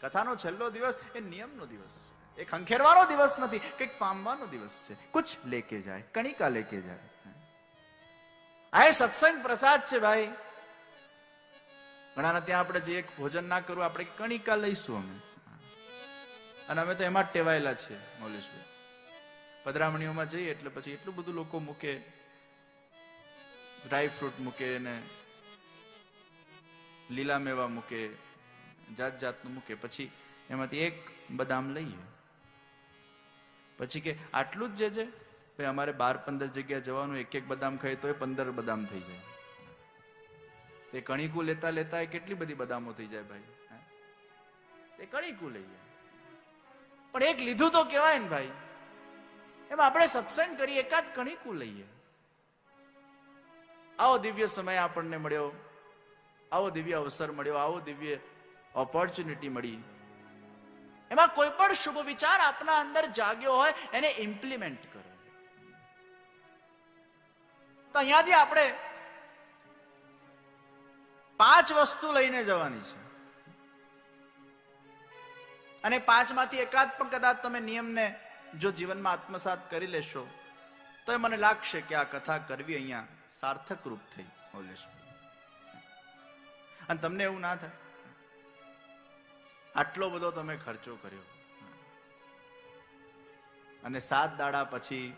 કથાનો છેલ્લો દિવસ એ નિયમનો દિવસ છે, એ ખંખેરવાનો દિવસ નથી, કંઈક પામવાનો દિવસ છે. કુછ લેકે જાય, કણિકા લેકે જાય. આ એ સત્સંગ પ્રસાદ છે ભાઈ. ઘણાને ત્યાં આપણે જે એક ભોજન ના કરવું, આપણે કણિકા લઈશું અમે, અને અમે તો એમાં જ ટેવાયેલા છીએ મૌલેશભાઈ. પધરામણીઓમાં જઈએ એટલે પછી એટલું બધું લોકો મૂકે, ડ્રાય ફ્રૂટ મૂકે ને લીલા મેવા મૂકે, જાત જાતનું મૂકે, પછી એમાંથી એક બદામ લઈએ, પછી કે આટલું જ જે ભાઈ અમારે 12-15 જગ્યા જવાનું, એક એક બદામ ખાય તો 15 બદામ થઈ જાય. તે કણીકું લેતા લેતા કેટલી બધી બદામો થઈ જાય ભાઈ. તે કણીકું લઈએ, પણ એક લીધું તો કહેવાય ને ભાઈ. એમ આપણે સત્સંગ કરીએ, એકાદ કણીકું લઈએ. આવો દિવ્ય સમય આપણને મળ્યો, આવો દિવ્ય અવસર મળ્યો, આવો દિવ્ય ઓપોર્ચ્યુનિટી મળી. એમાં કોઈ પણ શુભ વિચાર આપના અંદર જાગ્યો હોય એને ઇમ્પ્લિમેન્ટ કરો. તો અહીંયાથી આપણે 5 વસ્તુ લઈને જવાની છે, અને 5 માંથી એકાદ પણ કદાચ તમે નિયમને જો જીવનમાં આત્મસાત કરી લેશો તો એ મને લાગશે કે આ કથા કરવી અહીંયા સાર્થક રૂપ થઈ મૌલેશભાઈ. અને તમને એવું ના થાય આટલો બધો તમે ખર્ચો કર્યો અને 7 દાડા પછી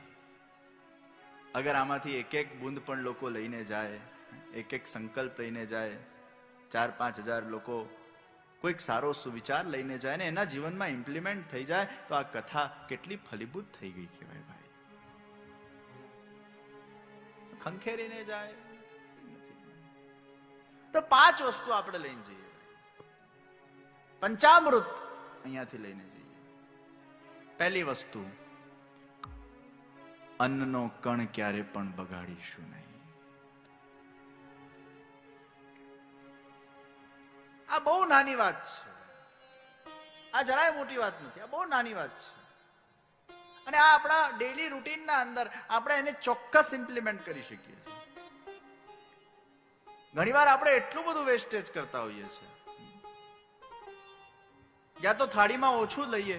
અગર આમાંથી એક એક બૂંદ પણ લોકો લઈને જાય, એક એક સંકલ્પ લઈને જાય, 4-5 હજાર લોકો કોઈક સારો સુવિચાર લઈને જાય ને એના જીવનમાં ઇમ્પ્લિમેન્ટ થઈ જાય તો આ કથા કેટલી ફલીભૂત થઈ ગઈ કહેવાય ભાઈ. ખંખેરીને જાય તો 5 વસ્તુ આપણે લઈને જઈએ. પંચામૃત અહીંયાથી લઈને જઈએ. પહેલી વસ્તુ, અન્નનો કણ ક્યારે પણ બગાડીશું નહીં. આ બહુ નાની વાત છે, આ જરાય મોટી વાત નથી, આ બહુ નાની વાત છે. અને આ આપણા ડેઈલી રૂટીનના અંદર આપણે એને ચોક્કસ ઇમ્પ્લિમેન્ટ કરી શકીએ છીએ. ઘણીવાર આપણે એટલું બધું વેસ્ટેજ કરતા હોઈએ છીએ, યા તો થાળીમાં ઓછું લઈએ,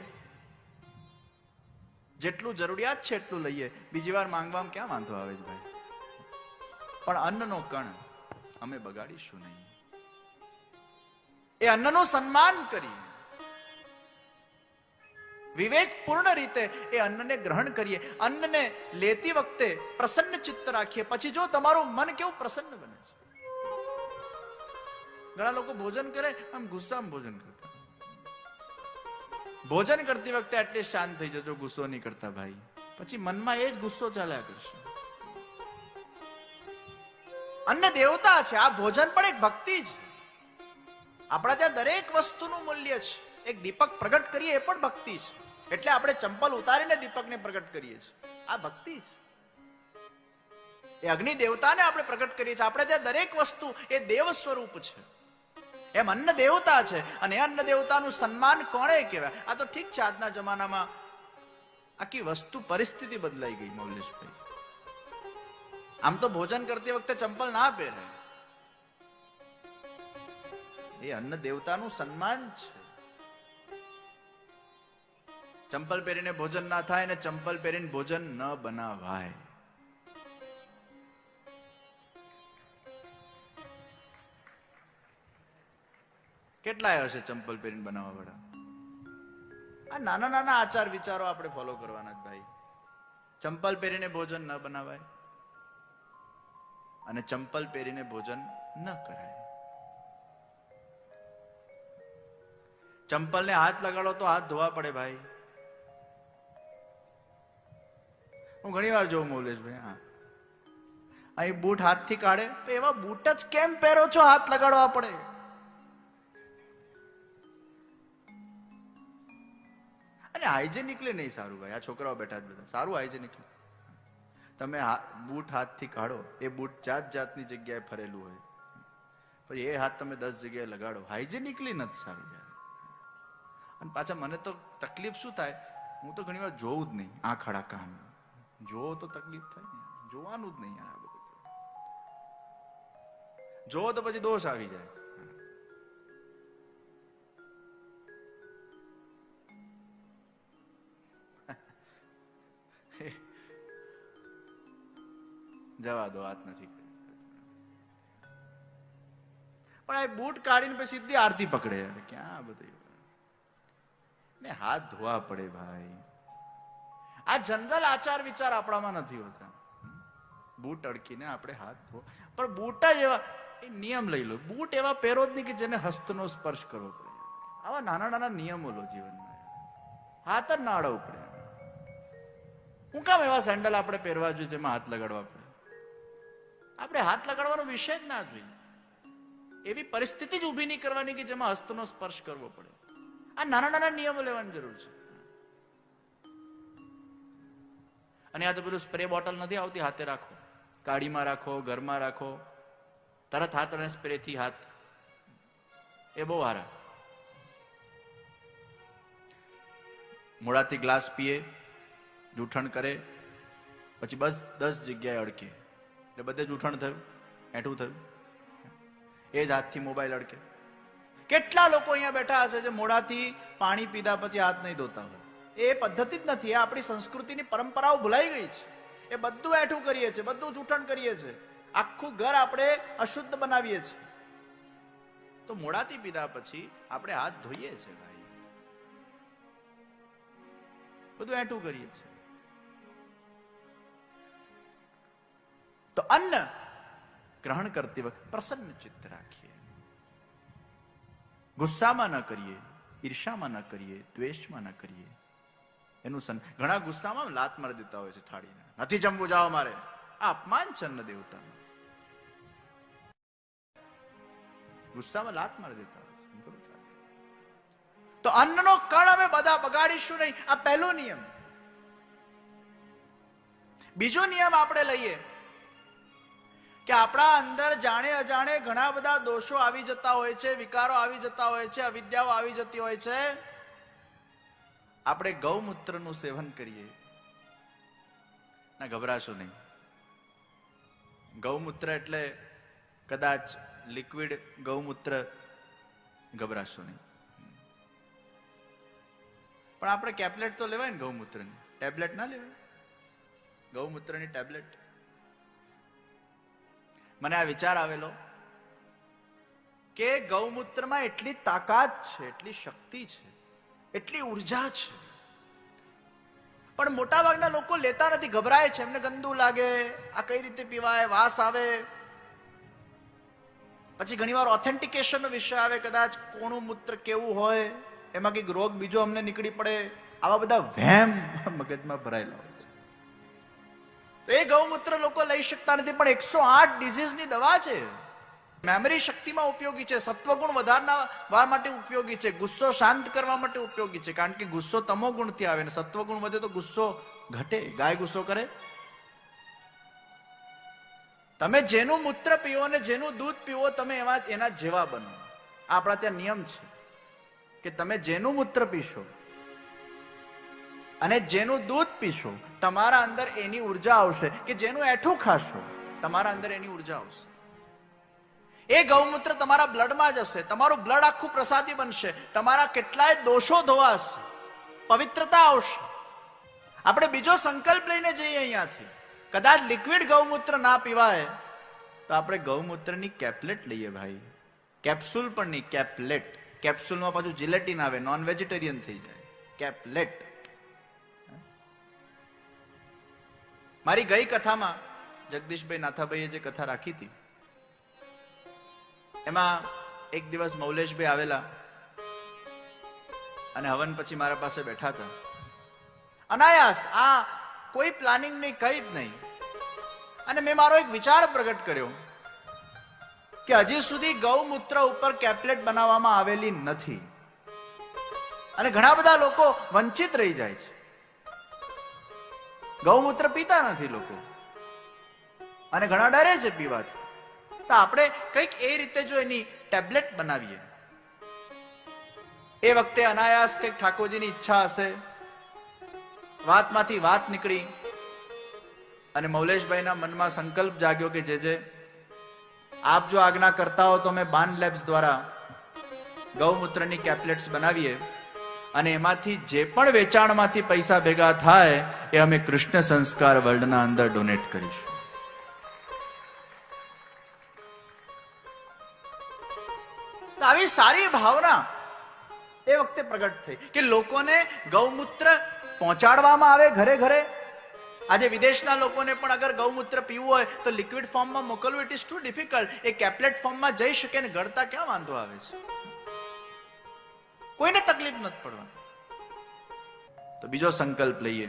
જેટલું જરૂરિયાત છે એટલું લઈએ, બીજી વાર માંગવામાં ક્યાં વાંધો આવે છે ભાઈ. પણ અન્નનો કણ અમે બગાડીશું નહીં. એ અન્નનું સન્માન કરીએ, વિવેકપૂર્ણ રીતે એ અન્નને ગ્રહણ કરીએ, અન્નને લેતી વખતે પ્રસન્ન ચિત્ત રાખીએ. પછી જો તમારું મન કેવું પ્રસન્ન બને છે. ઘણા લોકો ભોજન કરે આમ ગુસ્સામાં ભોજન કરતા. ભોજન કરતી વખતે એટલી શાંત થઈ જજો, ગુસ્સો નહીં કરતા ભાઈ, પછી મનમાં એ જ ગુસ્સો ચાલ્યા કરશે. અન્ન દેવતા છે, આ ભોજન પણ એક ભક્તિ છે. આપણા ત્યાં દરેક વસ્તુનું મૂલ્ય છે. એક દીપક પ્રગટ કરીએ એ પણ ભક્તિ છે, એટલે આપણે ચંપલ ઉતારીને દીપકને પ્રગટ કરીએ છીએ, આ ભક્તિ છે. એ અગ્નિ દેવતાને આપણે પ્રગટ કરીએ છીએ. આપણે ત્યાં દરેક વસ્તુ એ દેવ સ્વરૂપ છે. એમ અન્ન દેવતા છે, અને એ અન્ન દેવતાનું સન્માન કોણે કહેવાય? આ તો ઠીક છે, આજના જમાનામાં આખી વસ્તુ પરિસ્થિતિ બદલાઈ ગઈ મૌલેશભાઈ. આમ તો ભોજન કરતી વખતે ચંપલ ના પહેરે, એ અન્ન દેવતાનું સન્માન છે. ચંપલ પહેરીને ભોજન ના થાય ને ચંપલ પહેરીને ભોજન ન બનાવાય. કેટલાય હશે ચંપલ પહેરીને બનાવવા વાળા? આ નાના નાના આચાર વિચારો આપણે ફોલો કરવાના જ ભાઈ. ચંપલ પહેરીને ભોજન ન બનાવાય અને ચંપલ પહેરીને ભોજન ન કરાય. ચંપલને હાથ લગાડો તો હાથ ધોવા પડે ભાઈ. હું ઘણી વાર જોઉં મૌલેશભાઈ, હા, અહીં બૂટ હાથથી કાઢે તો એવા બૂટ જ કેમ પહેરો છો, હાથ લગાડવા પડે. અને હાઇજેનિકલી નહીં સારું ભાઈ. આ છોકરાઓ બેઠા જ બધા સારું હાઇજેનિકલી. તમે બૂટ હાથથી કાઢો, એ બૂટ જાત જાતની જગ્યાએ ફરેલું હોય, પછી એ હાથ તમે 10 જગ્યાએ લગાડો, હાઇજેનિકલી નથી સારું યાર. અને પાછા મને તો તકલીફ શું થાય, હું તો ઘણી વાર જોઉં જ નહીં. આ ખડા કામ જોવો તો તકલીફ થાય ને, જોવાનું જ નહીં યાર. આ બધું જોવો તો પછી દોષ આવી જાય. જવા દો, હાથ નથી. પણ આ બૂટ કાઢીને પછી સીધી આરતી પકડે. ક્યાં બધું ને હાથ ધોવા પડે ભાઈ. આ જનરલ આચાર વિચાર આપણામાં નથી હોતા. બૂટ અડકીને આપણે હાથ ધો, પણ બૂટ જ એવા એ નિયમ લઈ લો. બૂટ એવા પહેરો જ નહીં કે જેને હસ્તનો સ્પર્શ કરવો પડે. આવા નાના નાના નિયમો લો જીવનમાં. હાથ જ ના અડવું પડે. હું કામ એવા સેન્ડલ આપણે પહેરવા જોઈએ જેમાં હાથ લગાડવા પડે? આપણે હાથ લગાડવાનો વિષય જ ના જોઈએ. એવી પરિસ્થિતિ જ ઉભી નહીં કરવાની કે જેમાં હસ્તનો સ્પર્શ કરવો પડે. આ નાના નાના નિયમો લેવાની જરૂર છે. અને આ તો પેલું સ્પ્રે બોટલ નથી આવતી, હાથે રાખો, ગાડીમાં રાખો, ઘરમાં રાખો, તરત હાથ અને સ્પ્રે થી હાથ, એ બહુ સારા. મોડાથી ગ્લાસ પીએ, જૂઠણ કરે, પછી બસ 10 જગ્યાએ અડકે, એટલે બધે જૂઠણ થયું, એઠું થયું. એ જ હાથથી મોબાઈલ અડકે. કેટલા લોકો અહીંયા બેઠા હશે જે મોડાથી પાણી પીધા પછી હાથ નહીં ધોતા હોય? એ પદ્ધતિ જ નથી. એ આપણી સંસ્કૃતિની પરંપરાઓ ભૂલાઈ ગઈ છે. એ બધું એઠું કરીએ છીએ, બધું જૂઠણ કરીએ છીએ, આખું ઘર આપણે અશુદ્ધ બનાવીએ છીએ. તો મોડાથી પીધા પછી આપણે હાથ ધોઈએ છીએ ભાઈ, બધું એઠું કરીએ છીએ. તો અન્ન ગ્રહણ કરતી વખતે પ્રસન્ન ચિત્ત રાખીએ. ગુસ્સામાં ન કરીએ, ઈર્ષામાં ન કરીએ, દ્વેષમાં ન કરીએ. એનું ઘણા ગુસ્સામાં લાત મારી દેતા હોય છે થાળીને, નથી જમવું, જાઓ મારે. આ અપમાન છે અન્ન દેવતાનું. ગુસ્સામાં લાત મારી દેતા હોય છે. તો અન્નનો કણ અમે બધા બગાડીશું નહીં. આ પહેલો નિયમ. બીજો નિયમ આપણે લઈએ કે આપણા અંદર જાણે અજાણે ઘણા બધા દોષો આવી જતા હોય છે, વિકારો આવી જતા હોય છે, અવિદ્યાઓ આવી જતી હોય છે. આપણે ગૌમૂત્રનું સેવન કરીએ ના, ગભરાશો નહીં. ગૌમૂત્ર એટલે કદાચ લિક્વિડ ગૌમૂત્ર, ગભરાશો નહીં. પણ આપણે કેપ્લેટ તો લેવાય ને ગૌમૂત્રની, ટેબ્લેટ ના લેવાય? ગૌમૂત્રની ટેબ્લેટ. મને આ વિચાર આવેલો કે ગૌમૂત્રમાં એટલી તાકાત છે, એટલી શક્તિ છે, એટલી ઉર્જા છે, પણ મોટા ભાગના લોકો લેતા નથી, ગભરાય છે, એમને ગંદુ લાગે, આ કઈ રીતે પીવાય, વાસ આવે. પછી ઘણીવાર ઓથેન્ટિકેશનનો વિષય આવે, કદાચ કોનું મૂત્ર કેવું હોય, એમાં કઈક રોગ બીજો અમને નીકળી પડે. આવા બધા વહેમ મગજમાં ભરાયેલા હોય છે. તો એ ગૌમૂત્ર લોકો લઈ શકતા નથી, પણ 108 ડિઝીઝની દવા છે. મેમરી શક્તિમાં ઉપયોગી છે, સત્વગુણ વધારવા માટે ઉપયોગી છે, ગુસ્સો શાંત કરવા માટે ઉપયોગી છે. કારણ કે ગુસ્સો તમો ગુણથી આવે ને સત્વગુણ વધે તો ગુસ્સો ઘટે. ગાય ગુસ્સો કરે? તમે જેનું મૂત્ર પીવો ને જેનું દૂધ પીવો, તમે એના જેવા બનો. આપણા ત્યાં નિયમ છે કે તમે જેનું મૂત્ર પીશો અને જેનું દૂધ પીશો, તમારા અંદર એની ઉર્જા આવશે. કે જેનું એઠું ખાશો, તમારા અંદર એની ઉર્જા આવશે. એ ગૌમૂત્ર તમારા બ્લડમાં જશે, તમારું બ્લડ આખું પ્રસાદી બનશે, તમારા કેટલાય દોષો ધોવાશે, પવિત્રતા આવશે. આપણે બીજો સંકલ્પ લઈને જઈએ અહીંયાથી. કદાચ લિક્વિડ ગૌમૂત્ર ના પીવાય તો આપણે ગૌમૂત્રની કેપ્લેટ લઈએ ભાઈ. કેપ્સ્યુલ પણ નહીં, કેપ્લેટ. કેપ્સ્યુલમાં પાછું જિલેટિન આવે, નોન વેજીટેરિયન થઈ જાય. કેપ્લેટ. મારી ગઈ કથામાં જગદીશભાઈ નાથાભાઈએ જે કથા રાખી હતી, એમાં એક દિવસ મૌલેશભાઈ આવેલા અને હવન પછી મારા પાસે બેઠા હતા. અનાયાસ, આ કોઈ પ્લાનિંગ નહીં, કઈ જ નહીં. અને મેં મારો એક વિચાર પ્રગટ કર્યો કે હજી સુધી ગૌમૂત્ર ઉપર કેપ્લેટ બનાવવામાં આવેલી નથી અને ઘણા બધા લોકો વંચિત રહી જાય છે. ગૌમૂત્ર પીતા નથી લોકો અને ઘણા ડરે છે પીવાથી. તો આપણે કંઈક એ રીતે જો એની ટેબ્લેટ બનાવીએ. એ વખતે અનાયાસ કંઈક ઠાકોરજીની ઈચ્છા હશે, વાતમાંથી વાત નીકળી અને મૌલેશભાઈના મનમાં સંકલ્પ જાગ્યો કે જે આપ જો આજ્ઞા કરતા હો તો અમે બાન લેબ્સ દ્વારા ગૌમૂત્રની કેપ્લેટ્સ બનાવીએ અને એમાંથી જે પણ વેચાણમાંથી પૈસા ભેગા થાય એ અમે કૃષ્ણ સંસ્કાર વર્લ્ડના અંદર ડોનેટ કરીશું. તો આવી સારી ભાવના એ વખતે પ્રગટ થઈ કે લોકોને ગૌમૂત્ર પહોંચાડવામાં આવે ઘરે ઘરે. આજે વિદેશના લોકોને પણ અગર ગૌમૂત્ર પીવું હોય તો લિક્વિડ ફોર્મમાં મોકલવું ઇટ ઇઝ ટુ ડિફિકલ્ટ. એ કેપ્લેટ ફોર્મમાં જઈ શકે ને ગળતા ક્યાં વાંધો આવે છે? કોઈને તકલીફ નથી પડવાની. તો બીજો સંકલ્પ લઈએ,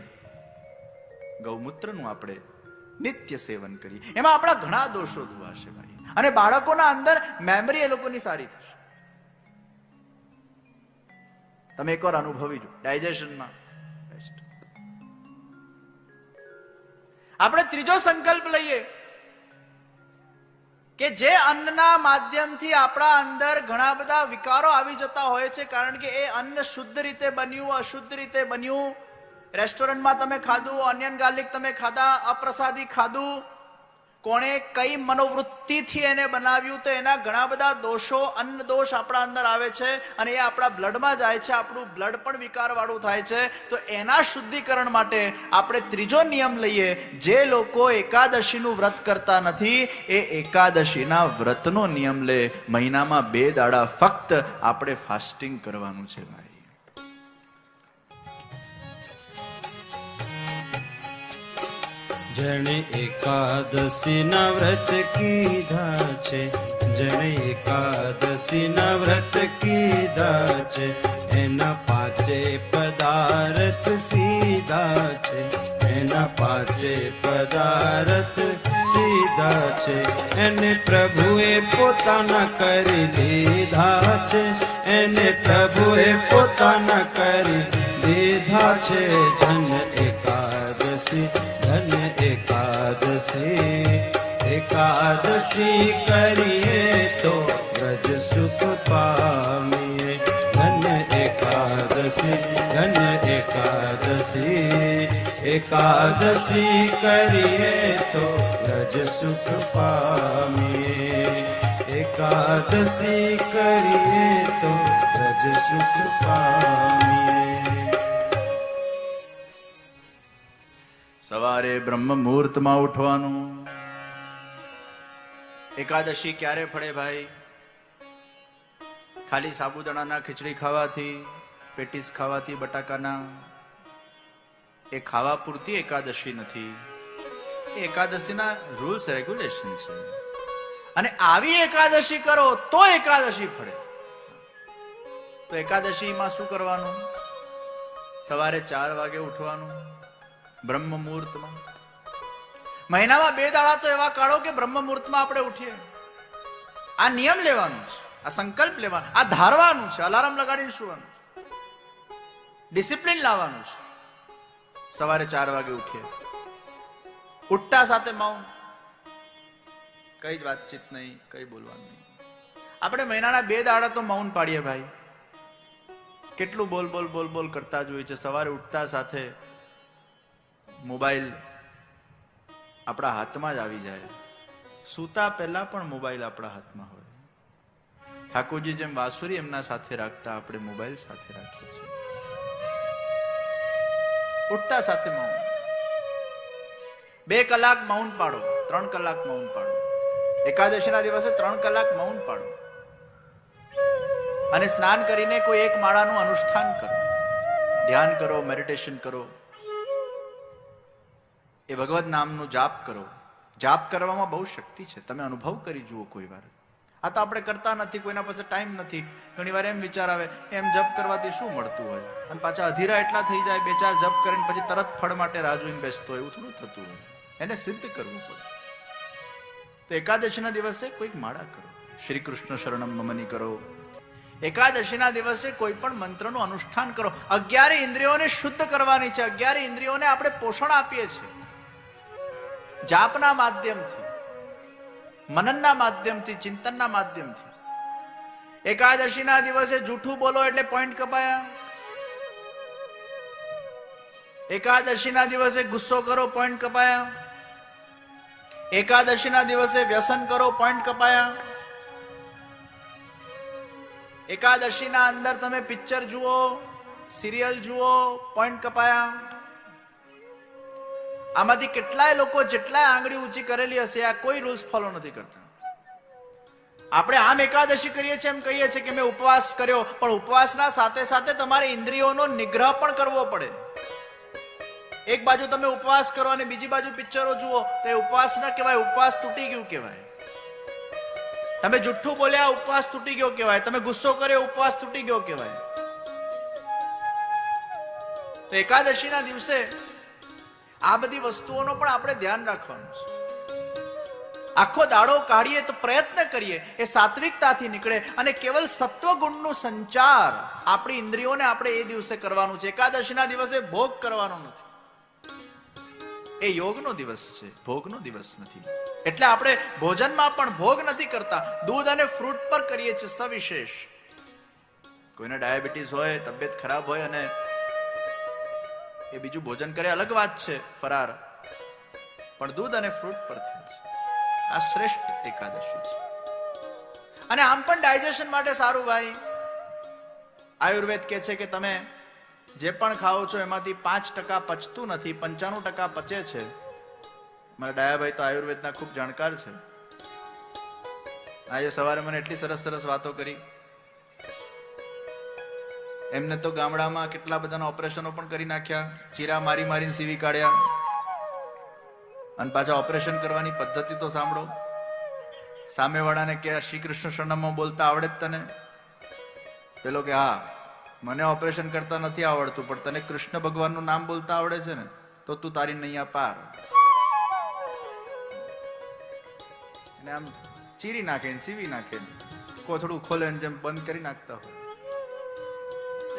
ગૌમૂત્રનું આપણે નિત્ય સેવન કરીએ. એમાં આપણા ઘણા દોષો ધોવાશે ભાઈ, અને બાળકોના અંદર મેમરી એ લોકોની સારી થશે. તમે એકવાર અનુભવી જો ડાયજેશનમાં બેસ્ટ. આપણે ત્રીજો સંકલ્પ લઈએ કે જે અન્નના માધ્યમથી આપણા અંદર ઘણા બધા વિકારો આવી જતા હોય છે, કારણ કે એ અન્ન શુદ્ધ રીતે બન્યું, અશુદ્ધ રીતે બન્યું, રેસ્ટોરન્ટમાં તમે ખાધું, ઓનિયન ગાર્લિક તમે ખાધા, અપ્રસાદી ખાધું, કોણે કઈ મનોવૃત્તિથી એને બનાવ્યું, તો એના ઘણા બધા દોષો, અન્ન દોષ આપણા અંદર આવે છે અને એ આપણા બ્લડમાં જાય છે. આપણું બ્લડ પણ વિકાર વાળું થાય છે. તો એના શુદ્ધિકરણ માટે આપણે ત્રીજો નિયમ લઈએ, જે લોકો એકાદશીનું વ્રત કરતા નથી એ એકાદશીના વ્રતનો નિયમ લે. મહિનામાં 2 દાડા ફક્ત આપણે ફાસ્ટિંગ કરવાનું છે ભાઈ. જણે એકાદશીના વ્રત કીધા છે, જણે એકાદશીના વ્રત કીધા છે, એના 5 પદાર્થ સીધા છે, એના 5 પદાર્થ સીધા છે. એને પ્રભુએ પોતાના કરી લીધા છે, એને પ્રભુએ પોતાના કરી લીધા છે. ધન એકાદશી, ધન એકાદશી, એકાદશી કરીએ તો વ્રજ સુખ પામીએ. ધન એકાદશી, ધન એકાદશી, એકાદશી કરીએ તો વ્રજ સુખ પામીએ. એકાદશી કરીએ તો વ્રજ સુખ પામીએ. સવારે બ્રહ્મ મુહૂર્તમાં ઉઠવાનું. એકાદશી ક્યારે ફળે ભાઈ? ખાલી સાબુદાણાના ખીચડી ખાવાથી, પેટીસ ખાવાથી, બટાકાના, એ ખાવા પૂરતી એકાદશી નથી. એ એકાદશીના રૂલ્સ રેગ્યુલેશન છે. અને આવી એકાદશી કરો તો એકાદશી ફળે. તો એકાદશીમાં શું કરવાનું? સવારે 4 વાગે ઉઠવાનું બ્રહ્મ મુહૂર્તમાં. મહિનામાં 2 દાડા તો એવા કાઢો કે બ્રહ્મ મુહૂર્તમાં આપણે ઉઠીએ. આ નિયમ લેવાનું છે, આ સંકલ્પ લેવાનો, આ ધારવાનું છે, અલાર્મ લગાડીને સુવાનું, ડિસિપ્લિન લાવવાનું છે. સવારે 4 વાગે ઉઠીએ, ઉઠતા સાથે મૌન, કઈ જ વાતચીત નહીં, કઈ બોલવાનું નહીં. આપણે મહિનાના 2 દાડા તો મૌન પાડીએ ભાઈ. કેટલું બોલ બોલ બોલ બોલ કરતા જ હોય છે. સવારે ઉઠતા સાથે મોબાઈલ આપણા હાથમાં જ આવી જાય. સૂતા પહેલા પણ મોબાઈલ આપણા હાથમાં હોય. ઠાકોરજી જેમ વાસુરી એમના સાથે રાખતા, આપણે મોબાઈલ સાથે રાખીએ છીએ. ઉઠતા સાથે મૌન. 2 કલાક મૌન પાડો, 3 કલાક મૌન પાડો. એકાદશીના દિવસે 3 કલાક મૌન પાડો. અને સ્નાન કરીને કોઈ એક માળાનું અનુષ્ઠાન કરો, ધ્યાન કરો, મેડિટેશન કરો, એ ભગવદ નામનું જાપ કરો. જાપ કરવામાં બહુ શક્તિ છે. તમે અનુભવ કરી જુઓ કોઈ વાર. આ તો આપણે કરતા નથી, કોઈના પાસે ટાઈમ નથી. ઘણી વાર એમ વિચાર આવે એમ જપ કરવાથી શું મળતું હોય, અને પાછા અધીરા એટલા થઈ જાય, 2-4 જપ કરીને પછી તરત ફળ માટે રાહ જોઈને બેસતો હોય. એવું થોડું થતું હોય. એને સિદ્ધ કરવું પડે. તો એકાદશીના દિવસે કોઈક માળા કરો, શ્રી કૃષ્ણ શરણમ મમની કરો. એકાદશીના દિવસે કોઈ પણ મંત્રનું અનુષ્ઠાન કરો. 11 ઇન્દ્રિયોને શુદ્ધ કરવાની છે. 11 ઇન્દ્રિયોને આપણે પોષણ આપીએ છીએ જાપના માધ્યમથી, મનનના માધ્યમથી, ચિંતનના માધ્યમથી. એકાદશીના દિવસે જૂઠું બોલો એટલે પોઈન્ટ કપાયા. એકાદશીના દિવસે ગુસ્સો કરો, પોઈન્ટ કપાયા. એકાદશીના દિવસે વ્યસન કરો, પોઈન્ટ કપાયા. એકાદશીના અંદર તમે પિક્ચર જુઓ, સિરિયલ જુઓ, પોઈન્ટ કપાયા. આમાંથી કેટલાય લોકો જેટલાય આંગળી ઊંચી કરેલી હશે આ કોઈ રૂલ્સ ફોલો નથી કરતા. આપણે આમ એકાદશી કરીએ છીએ એમ કહીએ છીએ કે મેં ઉપવાસ કર્યો, પણ ઉપવાસના સાથે સાથે તમારે ઇન્દ્રિયોનો નિગ્રહ પણ કરવો પડે. એક બાજુ તમે ઉપવાસ કરો અને બીજી બાજુ પિક્ચરો જુઓ તો એ ઉપવાસ ના કહેવાય, ઉપવાસ તૂટી ગયું કહેવાય. તમે જુઠ્ઠું બોલ્યા, ઉપવાસ તૂટી ગયો કહેવાય. તમે ગુસ્સો કર્યો, ઉપવાસ તૂટી ગયો કહેવાય. તો એકાદશીના દિવસે આ બધી વસ્તુઓનો પણ આપણે ધ્યાન રાખવાનું છે. આખો દાડો કાઢીએ તો પ્રયત્ન કરીએ એ સાત્વિકતાથી નીકળે અને કેવલ સત્વગુણનું સંચાર આપણી ઇન્દ્રિયોને આપણે એ દિવસે કરવાનું છે. એકાદશીના દિવસે ભોગ કરવાનો નથી. એ યોગનો દિવસ છે, ભોગનો દિવસ નથી. એટલે આપણે ભોજનમાં પણ ભોગ નથી કરતા, દૂધ અને ફ્રૂટ પર કરીએ છીએ સવિશેષ. કોઈને ડાયાબિટીસ હોય, તબિયત ખરાબ હોય અને એ બીજું ભોજન કરે અલગ વાત છે, ફરાર, પણ દૂધ અને ફ્રૂટ પર થાય છે. આ શ્રેષ્ઠ એકાદશી છે અને આમ પણ ડાયજેશન માટે સારું. ભાઈ, આયુર્વેદ કહે છે કે તમે જે પણ ખાઓ છો એમાંથી 5% પચતું નથી, 95% પચે છે. મારા ડાયાભાઈ તો આયુર્વેદના ખૂબ જાણકાર છે. આજે સવારે મને એટલી સરસ સરસ વાતો કરી. એમને તો ગામડામાં કેટલા બધાના ઓપરેશનો પણ કરી નાખ્યા, ચીરા મારી મારીને સીવી કાઢ્યા. અને પાછા ઓપરેશન કરવાની પદ્ધતિ તો સાંભળો. સામેવાળાને કે શ્રી કૃષ્ણ શરણમમાં બોલતા આવડે જ તને? પેલો કે હા, મને ઓપરેશન કરતા નથી આવડતું, પણ તને કૃષ્ણ ભગવાનનું નામ બોલતા આવડે છે ને, તો તું તારી નૈયા પાર. અને આમ ચીરી નાખે, સીવી નાખે, કોથળું ખોલે જેમ બંધ કરી નાખતા હોય.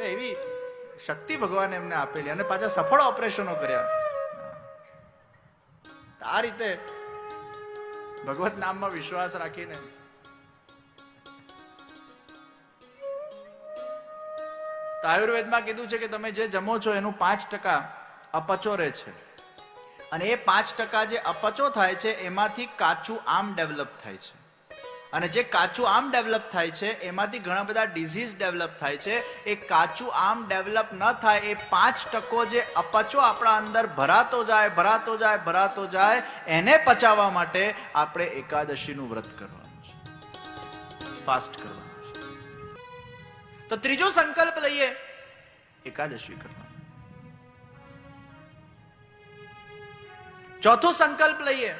એવી શક્તિ ભગવાને એમને આપેલી અને પાછા સફળ ઓપરેશનો કર્યા. આ રીતે ભગવત નામમાં વિશ્વાસ રાખીને આયુર્વેદમાં કીધું છે કે તમે જે જમો છો એનું 5% અપચો રહે છે અને એ 5% જે અપચો થાય છે એમાંથી કાચું આમ ડેવલપ થાય છે અને જે કાચું આમ ડેવલપ થાય છે એમાંથી ઘણા બધા ડિઝીઝ ડેવલપ થાય છે. એ કાચું આમ ડેવલપ ન થાય એ 5% જે અપચો આપણા અંદર ભરાતો જાય એને પચાવવા માટે આપણે એકાદશીનું વ્રત કરવાનું છે, ફાસ્ટ કરવાનું છે. તો ત્રીજો સંકલ્પ લઈએ, એકાદશી કરવાનો. ચોથો સંકલ્પ લઈએ,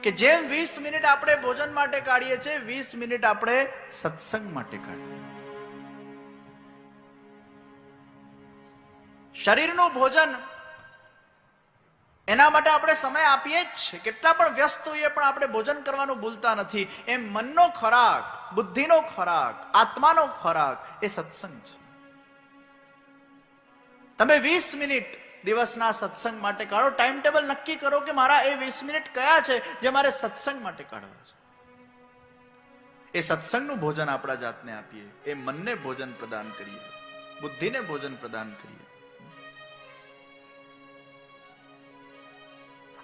કે જેમ 20 મિનિટ આપણે ભોજન માટે કાઢીએ છીએ, 20 મિનિટ આપણે સત્સંગ માટે કાઢીએ. શરીરનું ભોજન એના માટે આપણે સમય આપીએ જ છે. કેટલા પણ વ્યસ્ત હોઈએ પણ આપણે ભોજન કરવાનું ભૂલતા નથી. એમ મનનો ખોરાક, બુદ્ધિનો ખોરાક, આત્માનો ખોરાક એ સત્સંગ છે. તમે 20 મિનિટ દિવસના સત્સંગ માટે કાઢો. ટાઈમ ટેબલ નક્કી કરો કે મારા એ 20 મિનિટ કયા છે જે મારે સત્સંગ માટે કાઢવા છે. એ સત્સંગનું ભોજન આપણા જાતને આપીએ, એ મનને ભોજન પ્રદાન કરીએ, બુદ્ધિને ભોજન પ્રદાન કરીએ.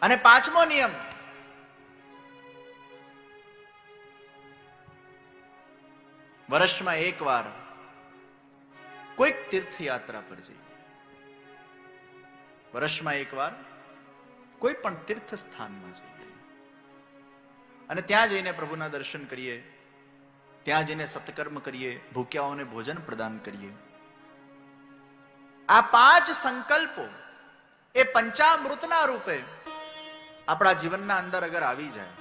અને પાંચમો નિયમ, વર્ષમાં એકવાર કોઈક તીર્થયાત્રા પર જઈએ. વર્ષમાં એકવાર કોઈ પણ તીર્થ સ્થાનમાં જઈએ અને ત્યાં જઈને પ્રભુના દર્શન કરીએ, ત્યાં જઈને સત્કર્મ કરીએ, ભૂખ્યાઓને ભોજન પ્રદાન કરીએ. આ 5 સંકલ્પો એ પંચામૃતના રૂપે આપણા જીવનના અંદર અગર આવી જાય,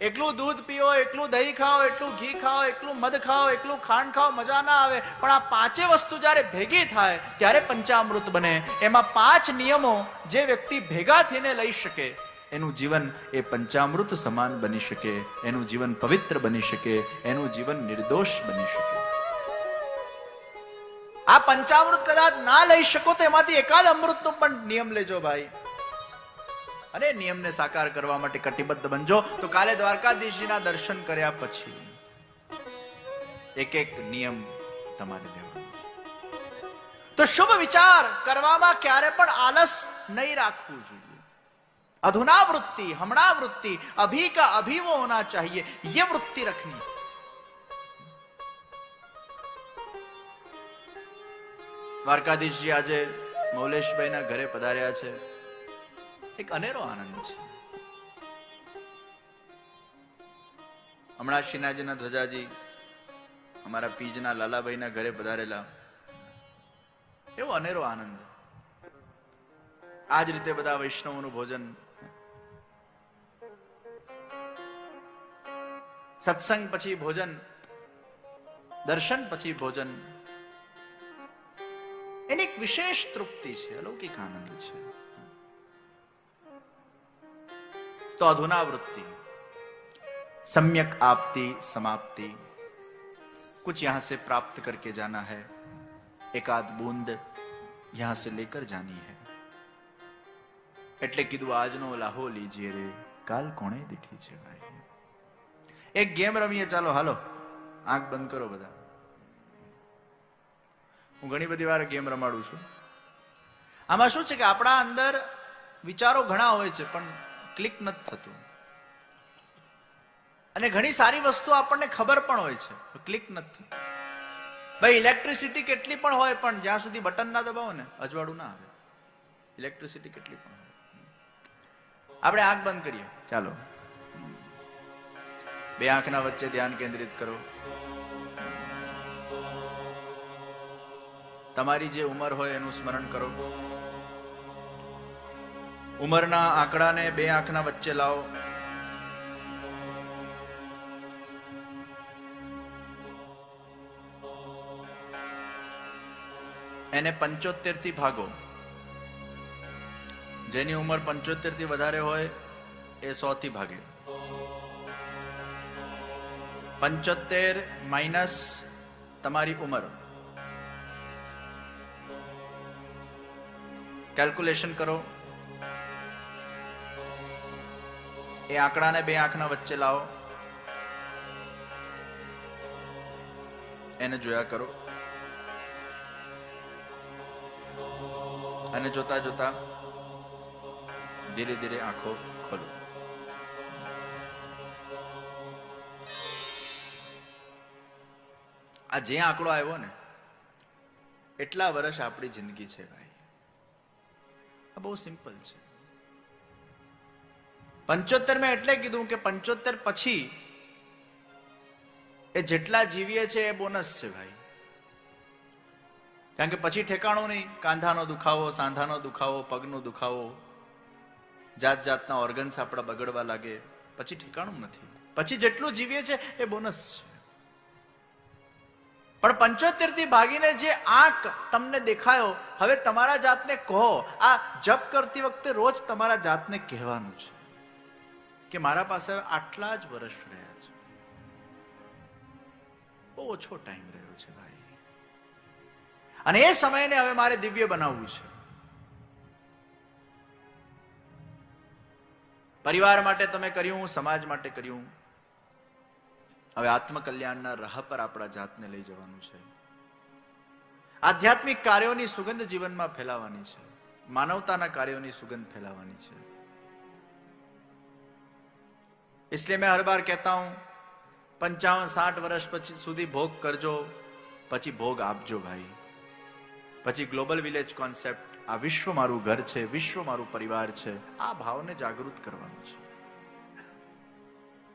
એકલું દૂધ પીઓ, એકલું દહીં ખાઓ, એટલું ઘી ખાઓ, એકલું મધ ખાઓ, એકલું ખાંડ ખાઓ, મજા ના આવે. પણ આ 5 વસ્તુ જ્યારે ભેગી થાય ત્યારે પંચામૃત બને. એમાં 5 નિયમો જે વ્યક્તિ ભેગા થઈને લઈ શકે એનું જીવન એ પંચામૃત સમાન બની શકે, એનું જીવન પવિત્ર બની શકે, એનું જીવન નિર્દોષ બની શકે. આ પંચામૃત કદાચ ના લઈ શકો તો એમાંથી એકાદ અમૃતનો પણ નિયમ લેજો ભાઈ, અને નિયમને સાકાર કરવા માટે કટિબદ્ધ બનજો. તો કાલે દ્વારકાધીશજીના દર્શન કર્યા પછી એક એક નિયમ તમારે લેવાનો. તો શુભ વિચાર કરવામાં ક્યારે પણ આલસ નહીં રાખવું જોઈએ. अधुना वृत्ति, हमणा वृत्ति, अभी का अभी वो होना चाहिए, ये वृत्ति रखनी. દ્વારકાધીશજી આજે મૌલેશભાઈના ઘરે પધાર્યા છે. એક અનેરો આનંદ છે. હમણાં શ્રીનાથજીના ધ્વજાજી અમારા પીજના લાલાભાઈના ઘરે પધારેલા. એવો અનેરો આનંદ. આજ રીતે બધા વૈષ્ણવોનું ભોજન, સત્સંગ પછી ભોજન, દર્શન પછી ભોજન, એની એક વિશેષ તૃપ્તિ છે, અલૌકિક આનંદ છે. તો અધુનાવૃત્તિ सम्यक आपती समाप्ति, कुछ यहां से प्राप्त करके जाना है, एक आध बूंद यहां से लेकर जानी है. એટલે કીધું આજનો લાહો લીજીએ રે, કાલ કોણે દીઠી છે ભાઈ. એક ગેમ રમીએ, ચાલો હાલો, આંખ બંધ કરો બધા. હું ઘણી બધી વાર ગેમ રમાડું છું. આમાં શું છે કે આપણા અંદર વિચારો ઘણા હોય છે પણ ક્લિક નથી થતું, અને ઘણી સારી વસ્તુ આપણને ખબર પણ હોય છે, ક્લિક નથી થતું. ભાઈ ઇલેક્ટ્રિસિટી કેટલી પણ હોય પણ જ્યાં સુધી બટન ના દબાવો ને અજવાળું ના આવે. ઇલેક્ટ્રિસિટી કેટલી પણ હોય. આપણે આંખ બંધ કરીએ, ચાલો બે આંખના વચ્ચે ધ્યાન કેન્દ્રિત કરો. તમારી જે ઉંમર હોય એનું સ્મરણ કરો. ઉંમરના આંકડાને બે આંખના વચ્ચે લાવો. એને 75 થી ભાગો. જેની ઉંમર 75 થી વધારે હોય એ 100 થી ભાગે. 75 માઇનસ તમારી ઉંમર, કેલ્ક્યુલેશન કરો. એ આંકડાને બે આંખના વચ્ચે લાવો. એને જોયા કરો અને જોતા જોતા ધીરે ધીરે આંખો ખોલો. આ જે આંકડો આવ્યો ને એટલા વર્ષ આપણી જિંદગી છે ભાઈ. આ બહુ સિમ્પલ છે. 75 મેં એટલે કીધું કે 75 પછી એ જેટલા જીવીએ છે એ બોનસ છે ભાઈ. કારણ કે પછી ઠેકાણું નહીં. કાંધાનો દુખાવો, સાંધાનો દુખાવો, પગનો દુખાવો, જાત જાતના ઓર્ગન્સ આપણા બગડવા લાગે, પછી ઠેકાણું નથી. પછી જેટલું જીવીએ છે એ બોનસ છે. પણ 75 થી ભાગીને જે આંક તમને દેખાયો, હવે તમારા જાતને કહો, આ જપ કરતી વખતે રોજ તમારા જાતને કહેવાનું છે કે મારા પાસે આટલા જ વર્ષ રહ્યા છે, બહુ ઓછો ટાઈમ રહ્યો છે ભાઈ, અને એ સમયને હવે મારે દિવ્ય બનાવવું છે. પરિવાર માટે તમે કર્યું, સમાજ માટે કર્યું, હવે આત્મકલ્યાણના રાહ પર આપણા જાતને લઈ જવાનું છે. આધ્યાત્મિક કાર્યોની સુગંધ જીવનમાં ફેલાવાની છે. માનવતાના કાર્યોની સુગંધ ફેલાવાની છે. इसलिए मैं हर बार कहता हूं 55-60 વર્ષ પછી સુધી ભોગ કરજો, પછી ભોગ આપજો ભાઈ. પછી ગ્લોબલ વિલેજ કોન્સેપ્ટ, આ વિશ્વ મારું ઘર છે, વિશ્વ મારું પરિવાર છે, આ ભાવને જાગૃત કરવાનું છે.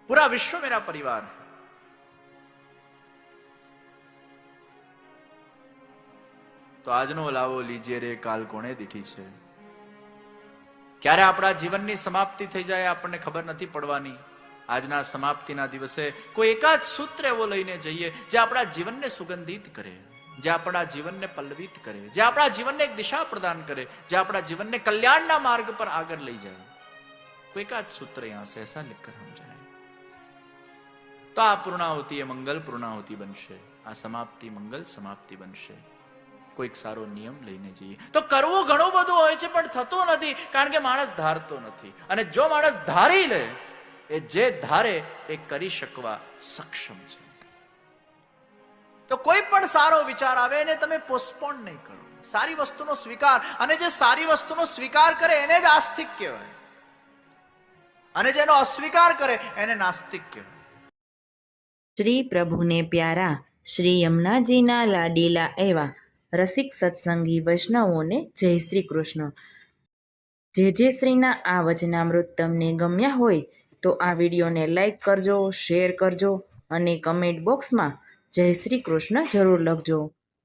પૂરા વિશ્વ મેરા પરિવાર. તો આજનો લાવો લીજીએ રે, કાલ કોણે દીઠી છે. ક્યારે આપણા જીવનની સમાપ્તિ થઈ જાય આપણને ખબર નથી પડવાની. આજના સમાપ્તિના દિવસે કોઈ એકાદ સૂત્ર એવો લઈને જઈએ જે આપણા જીવનને સુગંધિત કરે, જે આપણા જીવનને પલ્લવિત કરે, જે આપણા જીવનને એક દિશા પ્રદાન કરે, જે આપણા જીવનને કલ્યાણના માર્ગ પર આગળ લઈ જાય. કોઈ એકાદ સૂત્ર યહાં સે ऐसा लिखकर हम जाए તો આ પૂર્ણાહુતિ એ મંગલ પૂર્ણાહુતિ બનશે. આ સમાપ્તિ મંગલ સમાપ્તિ બનશે. કોઈક સારો નિયમ લઈને જઈએ. તો કરવું ઘણું બધું હોય છે પણ થતું નથી, કારણ કે માણસ ધારતો નથી. અને જો માણસ ધારી લે, એ જે ધારે એ કરી શકવા સક્ષમ છે. તો કોઈ પણ સારો વિચાર આવે એને તમે પોસ્ટપોન નહીં કરો. સારી વસ્તુનો સ્વીકાર, અને જે સારી વસ્તુનો સ્વીકાર કરે એને જ આસ્તિક કહેવાય, અને જેનો અસ્વીકાર કરે એને નાસ્તિક કહેવાય. શ્રી પ્રભુને પ્યારા શ્રી યમુનાજીના લાડીલા એવા રસિક સત્સંગી વૈષ્ણવોને જય શ્રી કૃષ્ણ. જે શ્રીના આ વચનામૃત તમને ગમ્યા હોય તો આ વિડીયોને લાઈક કરજો, શેર કરજો અને કમેન્ટ બોક્સમાં જય શ્રી કૃષ્ણ જરૂર લખજો.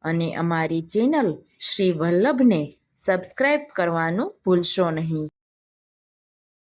અને અમારી ચેનલ શ્રી વલ્લભને સબસ્ક્રાઈબ કરવાનું ભૂલશો નહીં.